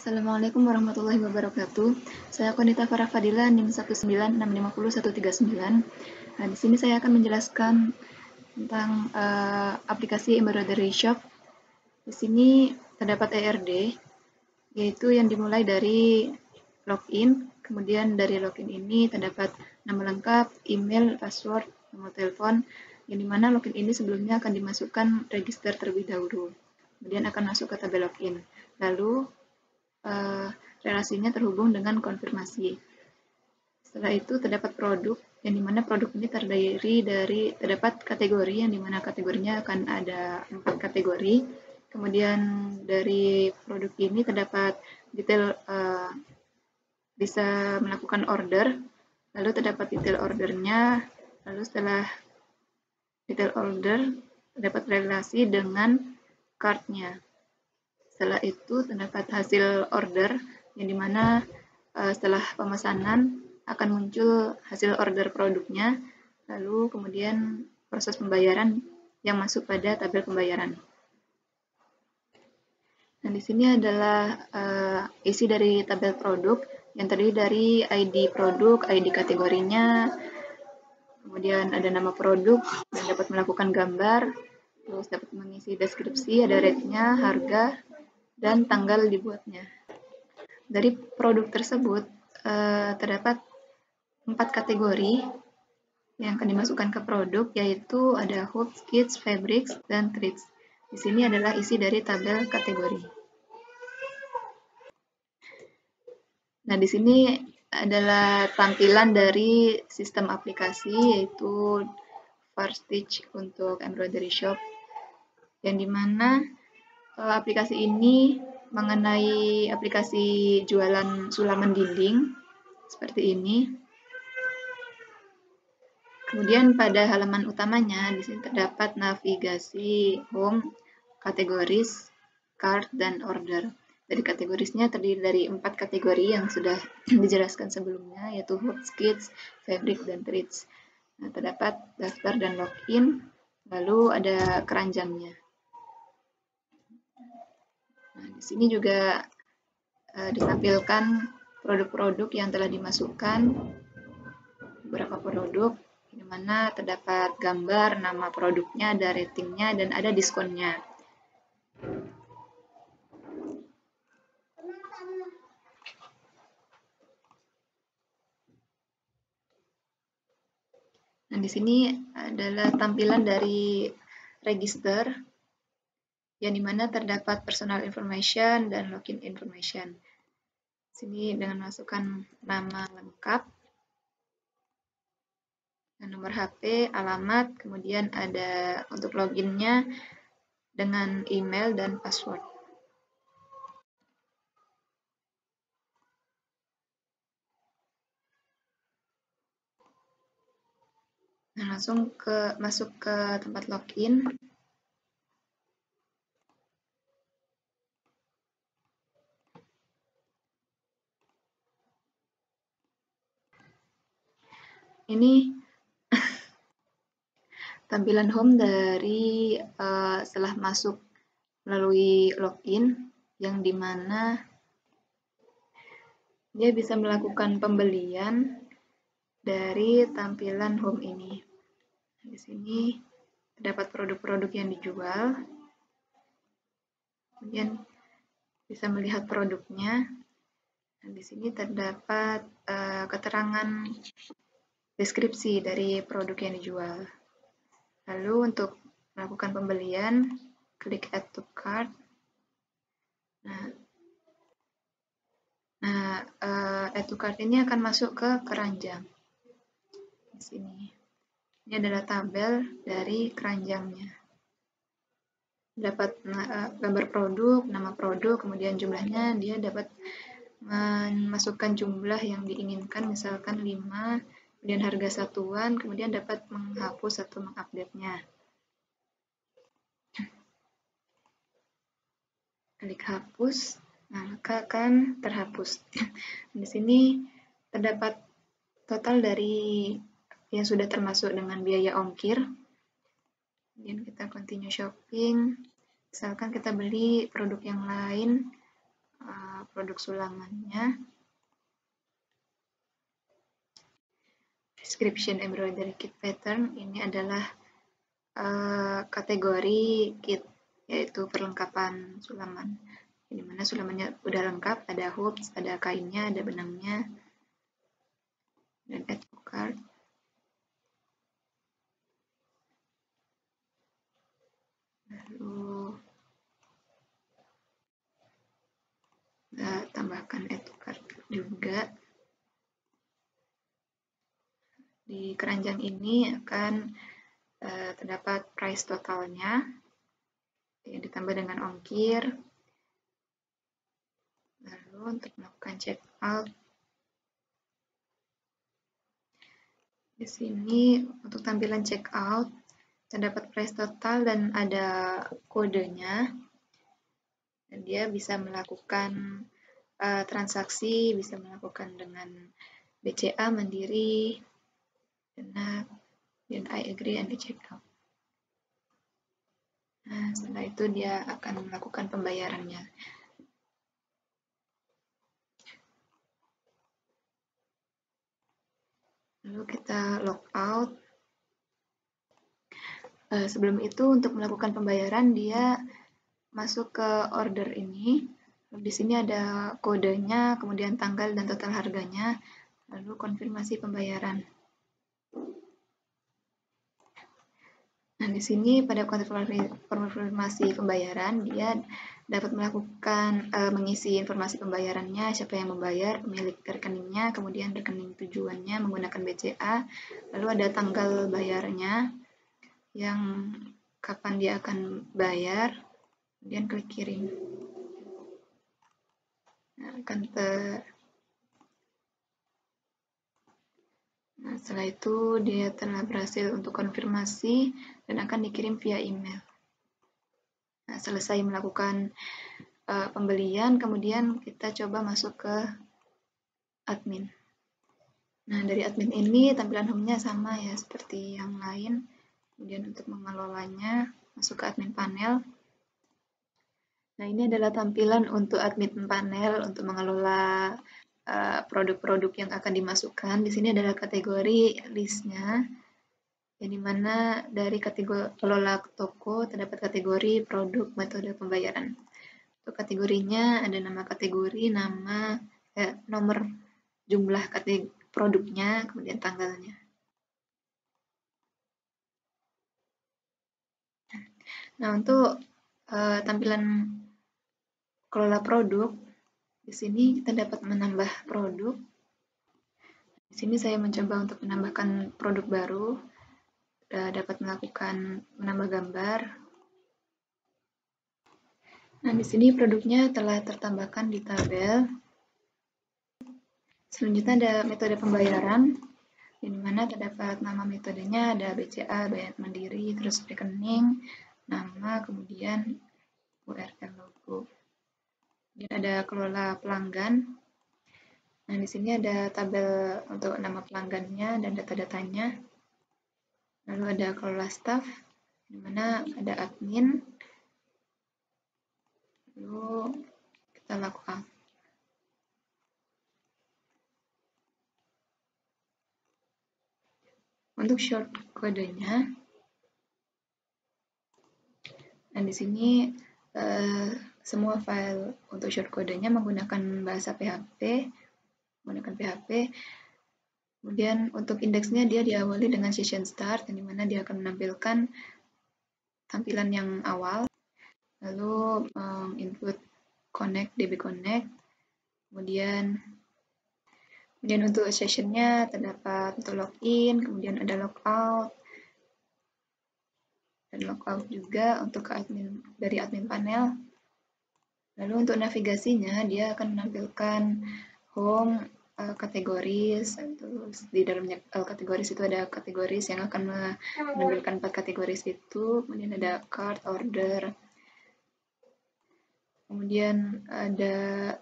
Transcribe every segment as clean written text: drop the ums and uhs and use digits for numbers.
Assalamualaikum warahmatullahi wabarakatuh. Saya Konita Farah Fadila, NIM 196505139. Nah, di sini saya akan menjelaskan tentang aplikasi embroidery shop. Di sini terdapat ERD, yaitu yang dimulai dari login. Kemudian dari login ini terdapat nama lengkap, email, password, nomor telepon, yang dimana login ini sebelumnya akan dimasukkan register terlebih dahulu. Kemudian akan masuk ke tabel login. Lalu relasinya terhubung dengan konfirmasi. Setelah itu terdapat produk, yang dimana produk ini terdiri dari terdapat kategori, yang dimana kategorinya akan ada 4 kategori. Kemudian dari produk ini terdapat detail bisa melakukan order, lalu terdapat detail ordernya, lalu setelah detail order terdapat relasi dengan card-nya. Setelah itu terdapat hasil order, yang dimana setelah pemesanan akan muncul hasil order produknya, lalu kemudian proses pembayaran yang masuk pada tabel pembayaran. Nah, di sini adalah isi dari tabel produk yang terdiri dari ID produk, ID kategorinya, kemudian ada nama produk, dan dapat melakukan gambar, terus dapat mengisi deskripsi, ada rate-nya, harga, dan tanggal dibuatnya. Dari produk tersebut terdapat 4 kategori yang akan dimasukkan ke produk, yaitu ada hoops, kits, fabrics, dan threads. Di sini adalah isi dari tabel kategori. Nah, di sini adalah tampilan dari sistem aplikasi, yaitu Farstitch untuk embroidery shop, yang dimana aplikasi ini mengenai aplikasi jualan sulaman dinding seperti ini. Kemudian pada halaman utamanya di sini terdapat navigasi home, kategoris, cart, dan order. Dari kategorisnya terdiri dari 4 kategori yang sudah dijelaskan sebelumnya, yaitu hoops, kits, fabric, dan threads. Nah, terdapat daftar dan login, lalu ada keranjangnya. Nah, di sini juga ditampilkan produk-produk yang telah dimasukkan, beberapa produk, di mana terdapat gambar, nama produknya, ada ratingnya, dan ada diskonnya. Nah, di sini adalah tampilan dari register, yang dimana terdapat personal information dan login information. Sini dengan masukkan nama lengkap, nomor HP, alamat, kemudian ada untuk loginnya dengan email dan password. Nah, langsung masuk ke tempat login. Ini tampilan home dari setelah masuk melalui login, yang dimana dia bisa melakukan pembelian dari tampilan home ini. Di sini terdapat produk-produk yang dijual, kemudian bisa melihat produknya. Nah, di sini terdapat keterangan deskripsi dari produk yang dijual. Lalu untuk melakukan pembelian, klik add to cart. Nah, add to cart ini akan masuk ke keranjang. Di sini. Ini adalah tabel dari keranjangnya. Dapat gambar produk, nama produk, kemudian jumlahnya, dia dapat memasukkan jumlah yang diinginkan, misalkan 5, kemudian harga satuan, kemudian dapat menghapus atau mengupdate-nya. Klik hapus, nah maka akan terhapus. Di sini terdapat total dari yang sudah termasuk dengan biaya ongkir. Kemudian kita continue shopping. Misalkan kita beli produk yang lain, produk sulamannya. Description embroidery kit pattern ini adalah kategori kit, yaitu perlengkapan sulaman. Di mana sulamannya udah lengkap, ada hoops, ada kainnya, ada benangnya, dan add to cart. Lalu kita tambahkan add to cart juga. Di keranjang ini akan terdapat price totalnya yang ditambah dengan ongkir. Lalu untuk melakukan check out, di sini untuk tampilan check out terdapat price total dan ada kodenya, dan dia bisa melakukan transaksi, bisa melakukan dengan BCA Mandiri, dan I agree and check out. Nah, setelah itu dia akan melakukan pembayarannya. Lalu kita log out. Sebelum itu untuk melakukan pembayaran dia masuk ke order ini. Di sini ada kodenya, kemudian tanggal dan total harganya, lalu konfirmasi pembayaran. Nah, di sini pada konfirmasi pembayaran dia dapat melakukan mengisi informasi pembayarannya, siapa yang membayar, pemilik rekeningnya, kemudian rekening tujuannya menggunakan BCA, lalu ada tanggal bayarnya, yang kapan dia akan bayar, kemudian klik kirim. Nah, Nah, setelah itu dia telah berhasil untuk konfirmasi dan akan dikirim via email. Nah, selesai melakukan pembelian, kemudian kita coba masuk ke admin. Nah, dari admin ini tampilan home-nya sama ya seperti yang lain. Kemudian untuk mengelolanya, masuk ke admin panel. Nah, ini adalah tampilan untuk admin panel untuk mengelola produk-produk yang akan dimasukkan. Di sini adalah kategori listnya, yang dimana dari kategori kelola toko terdapat kategori produk metode pembayaran. Untuk kategorinya ada nama kategori, nomor jumlah kategori produknya, kemudian tanggalnya. Nah, untuk tampilan kelola produk, di sini kita dapat menambah produk. Di sini saya mencoba untuk menambahkan produk baru, dapat menambah gambar. Nah, di sini produknya telah tertambahkan di tabel. Selanjutnya ada metode pembayaran, di mana terdapat nama metodenya, ada BCA, bayar mandiri, terus rekening, nama, kemudian URL logo. Kemudian ada kelola pelanggan. Nah, di sini ada tabel untuk nama pelanggannya dan data-datanya. Lalu ada kelola staff, di mana ada admin. Lalu kita lakukan. Untuk short kodenya, nah di sini semua file untuk short kodenya menggunakan bahasa PHP, Kemudian untuk indeksnya dia diawali dengan session start, yang dimana dia akan menampilkan tampilan yang awal, lalu input connect, DB connect, kemudian untuk sessionnya terdapat untuk login, kemudian ada logout, dan logout juga untuk dari admin panel. Lalu untuk navigasinya dia akan menampilkan home, kategoris, terus di dalamnya kategoris itu ada kategoris yang akan menampilkan 4 kategoris itu, kemudian ada cart, order, kemudian ada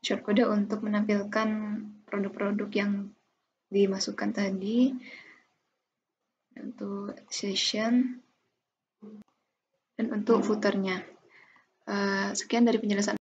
shortcode untuk menampilkan produk-produk yang dimasukkan tadi, untuk session, dan untuk footernya. Sekian dari penjelasan